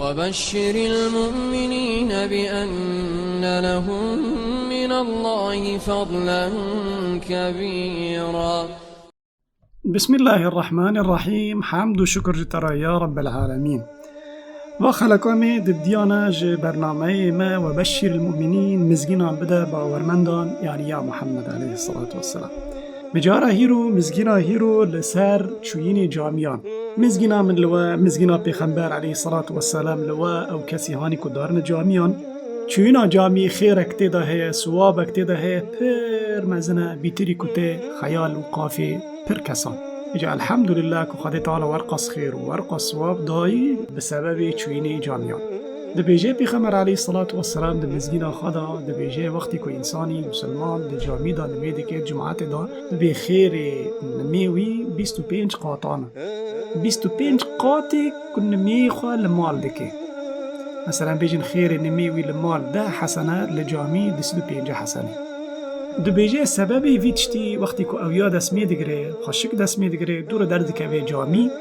وبشر المؤمنين بأن لهم من الله فضلا كبيرا. بسم الله الرحمن الرحیم. حمد و شکر جترا یا رب العالمین. و خلقامي دديانا جي برنامه ما وبشر المؤمنين مزگینا بده باورمندان يعني يا محمد عليه الصلاة والسلام. مجارا هيرو مزگینا هيرو لسر چويني جاميان مزگینا من لوا مزگینا پیغمبر عليه الصلاة والسلام لوا او کسی هانی که دارن جاميان چوينا جامي خير اكتدا هي سواب اكتدا هي پر مزنه بيتري كته خيال و قافي پر کسان اجا الحمد لله که خدا تعالی ورقص خیر و ورقص ثواب دایی بسبب چوینه جامعان. ده بیجه پیغمبر علیه الصلاة والسلام ده مزگین خدا ده بیجه وقتی که انسانی مسلمان ده جامعی دا نمیده که جماعت دا ده بی خیر نمیوی 25 قاطانه 25 قاطی که نمی خواه لمال دکه مثلا بیجن خیر نمیوی لمال ده حسنه لجامعی ده 25 حسنه دو بیجه سببی ویچتی وقتی که اویا دست می دگره خشک دست می دگره دور درد که به جامی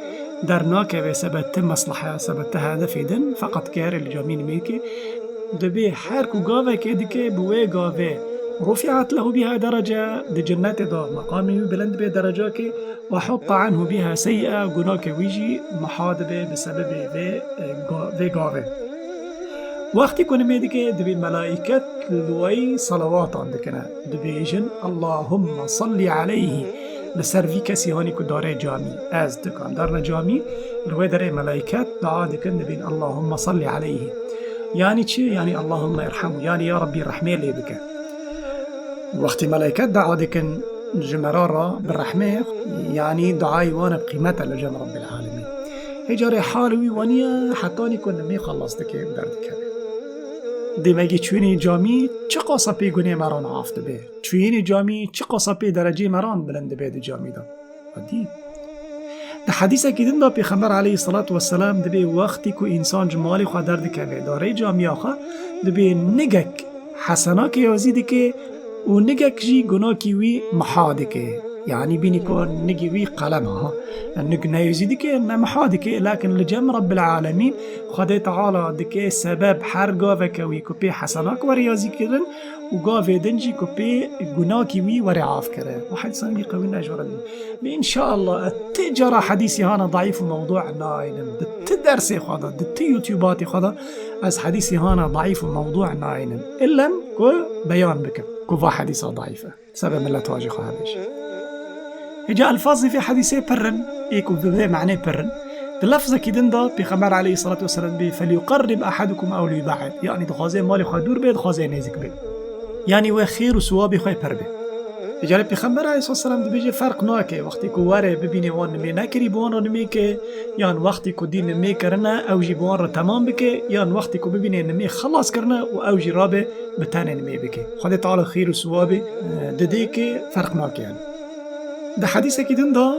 در ناکه سبت مصلحه سبت هدف دن فقط کار الجامی نمیکه دو بی هر کو گاوه که دیگه بوی گاوه رفعت له بها درجه دی جنت دا مقامی بلند به درجه که وحط عنه بها سیئه گناه که ویجی محادبه بسبب وی گاوه. وقتی کنه میده که دبی ملائکت لوی صلوات آن دکنه دبیجن اللهم صلی علیه لسر وی کسی هانی که داره جامی از دکان دارن جامی لوی داره ملائکت دعا دکن دبین اللهم صلی علیه یعنی چی؟ یعنی اللهم ارحمه یعنی یا ربی رحمه لی بکن. وقتی ملائکت دعا دکن جمرار را بالرحمه یعنی دعای وانا بقیمت لجم رب العالمین هجاره حالوی وانیا حتانی کنه می خلاص دکه درد کنه دی مگی چوینی جامی چه قصپی گونه مران آفت به چوینی جامی چه قصپی درجه مران بلند به دی جامی دا دی ده حدیثه که دن دا پیغمبر علیه الصلاة والسلام ده به وقتی که انسان جمالی خواه درد که داره جامی آخه ده به نگک حسنا که یازیده که و نگک جی گناه کیوی محاده که يعني بيني كون نجي وي قلمها نج نيزيدك محادك لكن لجم رب العالمين خدي تعالى دك سبب حرقا وكوي كوبي حسناك وريازي كرن وقافي دنجي كوبي جناكي وي ورعاف كره واحد صار يقوي نجور ان شاء الله التجارة حديثي هانا ضعيف موضوع ناين التدرسي خدا الت يوتيوباتي خدا از حديثي هانا ضعيف موضوع ناين الا كو بيان بك كوفا حديثة ضعيفة سبب من لا تواجه هذا جاء الفاظ في حديثه برن ايكو بذي معناه برن اللفظ كيدن دا بيغمبر عليه الصلاة والسلام بي فليقرب أحدكم أو ليبعد يعني دخازي مالي خدور بيد خازي نيزك بيد يعني وخير وسوابي خوي پر بيد جاء بيغمبر عليه الصلاة والسلام دي بيجي فرق ناكي وقتي كو واره ببيني وان نمي ناكري بوان رو نمي كي يعني وقتي كو دين نمي كرنا أو جي بوان رو تمام بكي يعني وقتي كو ببيني نمي خلاص كرنا وأو جي رابي بتاني نمي بكي خدي تعالى خير وسوابي دديكي فرق ناكي يعني ده حديثة كدن دا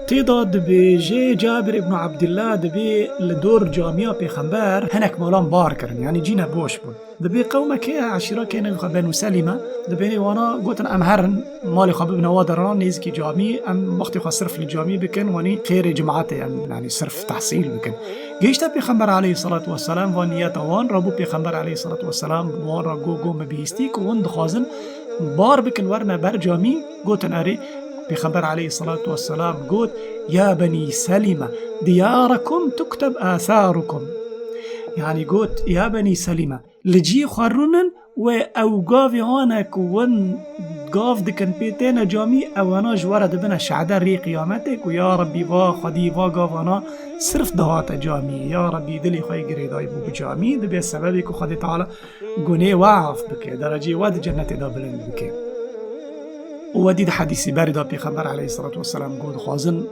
تيدا دبي جي جابر ابن عبد الله دبي لدور جامعة بيخنبار هناك مولان بار كرن يعني جينا بوش بون دبي قومة كيها عشيرا كينا بنو سلمة دبيني وانا قوتن ام هرن مالي خببنا وادران نيزكي جامي ام وقتي خوا صرف للجامي بكن واني خير جماعتي يعني صرف تحصيل بكن جيشتا بيخنبر عليه الصلاة والسلام وانياتا وان ربو بيخنبر عليه الصلاة والسلام وان را قو مبيستيك وان دخازن بار بكن ورنا بر جامي قوتن اري بخبر عليه الصلاة والسلام قول يا بني سلمة دياركم تكتب آثاركم يعني قلت يا بني سلمة لجي خرونن و قافي هانك وان قاف دكن بيتين جامي اوانا جوارد بنا شعدر ري قيامتك ويا ربي وا خدي وا قافانا صرف دهات جامي يا ربي دلي خوي قريداي بو بجامي دبي السببك وخدي تعالى قني وعف بك درجي واد جنة دا بلند بك ودید حدیثی بری دا پیغمبر علیه الصلاة والسلام گفت خازن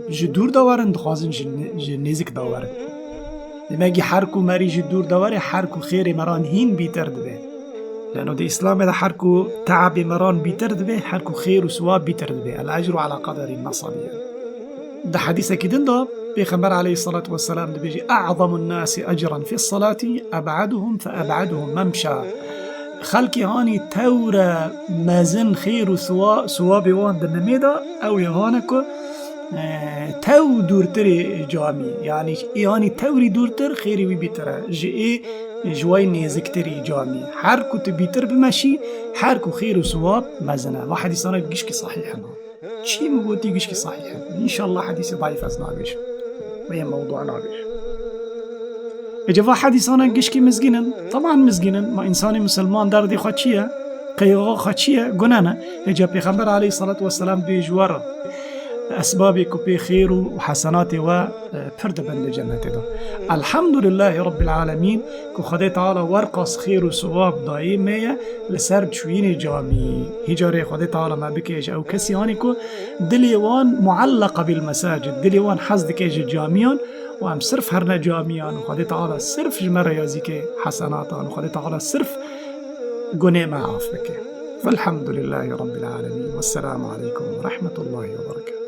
جدور داورن خازن نزیک داورن میگی هر کو مری جدور داوره هر کو خیر مران هین بیتر ده لانه دی اسلام ده هر کو تعب مران بیتر ده هر کو خیر و ثواب بیتر ده الاجر على قدر النصب ده حدیث کدن دا پیغمبر علیه الصلاة والسلام ده بيجي اعظم الناس اجرا في الصلاة ابعدهم فابعدهم ممشى خلقي هاني تورا مازن خير وثواب وان دنميدا او يهانكو تو دورتر جامی یعنی توری دورتر خیری وی بیتره جه جوای نیزکتری جامی هر کو تو بیتر بمشی هر کو خیر و ثواب مزنه و حدیثانه گیش که صحیحه چی مگوتی گیش که صحیحه انشالله حدیث ضعیف از نابیش و یه موضوع نابیش اجا حدیثانه گیش که مزگینن طبعا مزگینن ما انسان مسلمان دردی خواه چیه قیغا خواه چیه گنانه اجا پیغمبر علیه الصلاة والسلام بیجواره اسبابی که پی خیر و حسنات و پرد بند جنت دا الحمد لله رب العالمین که خدا تعالی ورقص خیر و ثواب دائمه لسر چوین جامی هجاره خدا تعالی ما بکیج او کسی هانی که دلیوان معلق بالمساجد دلیوان حزد کیج جامیان و هم صرف هر نجامیان و خدا تعالی صرف جمع ریاضی که حسناتان و خدا تعالی صرف گناه معاف بکه فالحمد لله رب العالمين والسلام عليكم ورحمة الله وبركاته.